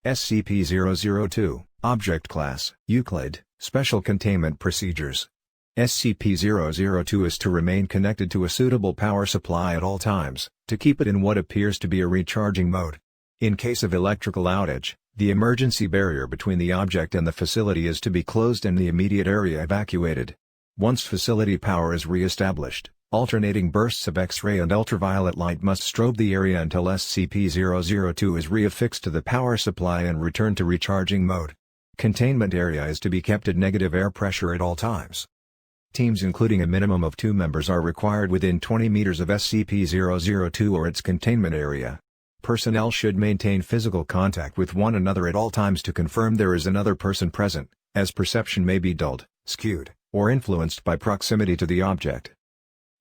SCP-002, Object Class, Euclid, Special Containment Procedures. SCP-002 is to remain connected to a suitable power supply at all times, to keep it in what appears to be a recharging mode. In case of electrical outage, the emergency barrier between the object and the facility is to be closed and the immediate area evacuated. Once facility power is re-established, alternating bursts of X-ray and ultraviolet light must strobe the area until SCP-002 is reaffixed to the power supply and returned to recharging mode. Containment area is to be kept at negative air pressure at all times. Teams including a minimum of 2 members are required within 20 meters of SCP-002 or its containment area. Personnel should maintain physical contact with one another at all times to confirm there is another person present, as perception may be dulled, skewed, or influenced by proximity to the object.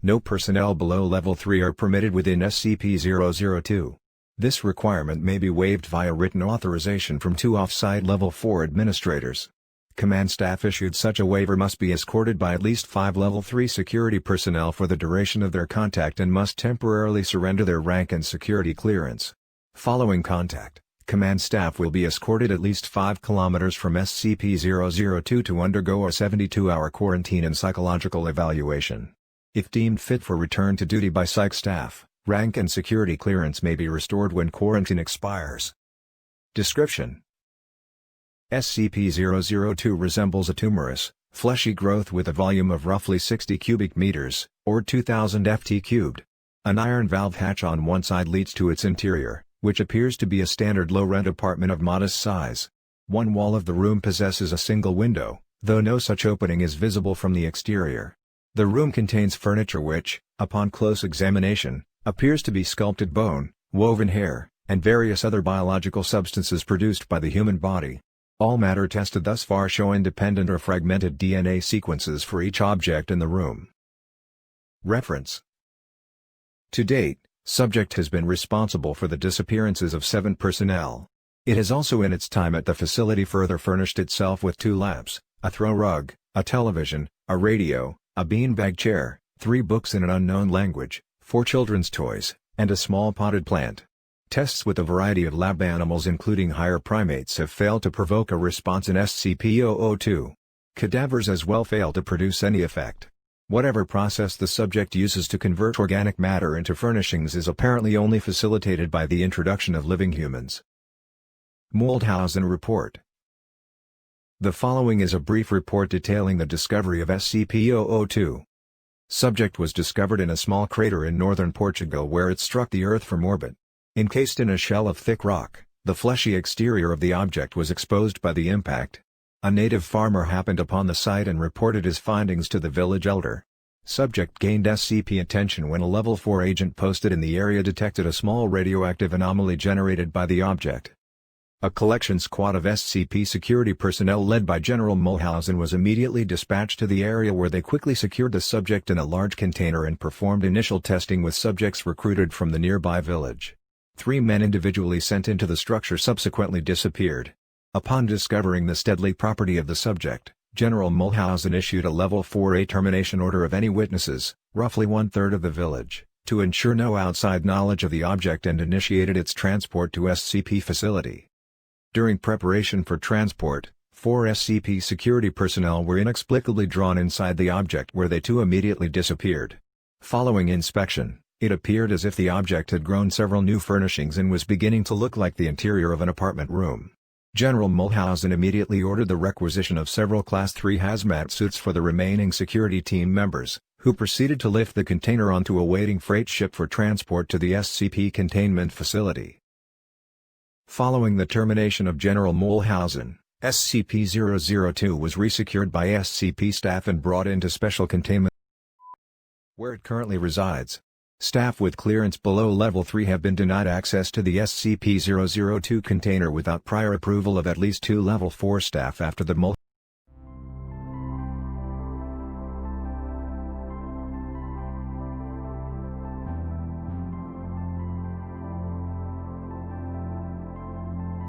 No personnel below Level 3 are permitted within SCP-002. This requirement may be waived via written authorization from 2 off-site Level 4 administrators. Command staff issued such a waiver must be escorted by at least 5 Level 3 security personnel for the duration of their contact and must temporarily surrender their rank and security clearance. Following contact, command staff will be escorted at least 5 kilometers from SCP-002 to undergo a 72-hour quarantine and psychological evaluation. If deemed fit for return to duty by psych staff, rank and security clearance may be restored when quarantine expires. Description: SCP-002 resembles a tumorous, fleshy growth with a volume of roughly 60 cubic meters, or 2,000 ft³. An iron valve hatch on one side leads to its interior, which appears to be a standard low-rent apartment of modest size. One wall of the room possesses a single window, though no such opening is visible from the exterior. The room contains furniture which, upon close examination, appears to be sculpted bone, woven hair, and various other biological substances produced by the human body. All matter tested thus far show independent or fragmented DNA sequences for each object in the room. Reference: To date, subject has been responsible for the disappearances of 7 personnel. It has also in its time at the facility further furnished itself with 2 lamps, a throw rug, a television, a radio, a beanbag chair, 3 books in an unknown language, 4 children's toys, and a small potted plant. Tests with a variety of lab animals including higher primates have failed to provoke a response in SCP-002. Cadavers as well fail to produce any effect. Whatever process the subject uses to convert organic matter into furnishings is apparently only facilitated by the introduction of living humans. Mulhausen Report. The following is a brief report detailing the discovery of SCP-002. Subject was discovered in a small crater in northern Portugal where it struck the Earth from orbit. Encased in a shell of thick rock, the fleshy exterior of the object was exposed by the impact. A native farmer happened upon the site and reported his findings to the village elder. Subject gained SCP attention when a Level 4 agent posted in the area detected a small radioactive anomaly generated by the object. A collection squad of SCP security personnel led by General Mulhausen was immediately dispatched to the area where they quickly secured the subject in a large container and performed initial testing with subjects recruited from the nearby village. 3 men individually sent into the structure subsequently disappeared. Upon discovering the deadly property of the subject, General Mulhausen issued a Level 4A termination order of any witnesses, roughly 1/3 of the village, to ensure no outside knowledge of the object and initiated its transport to SCP facility. During preparation for transport, 4 SCP security personnel were inexplicably drawn inside the object where they too immediately disappeared. Following inspection, it appeared as if the object had grown several new furnishings and was beginning to look like the interior of an apartment room. General Mulhausen immediately ordered the requisition of several Class 3 hazmat suits for the remaining security team members, who proceeded to lift the container onto a waiting freight ship for transport to the SCP containment facility. Following the termination of General Mulhausen, SCP-002 was resecured by SCP staff and brought into special containment, where it currently resides. Staff with clearance below Level 3 have been denied access to the SCP-002 container without prior approval of at least 2 Level 4 staff after the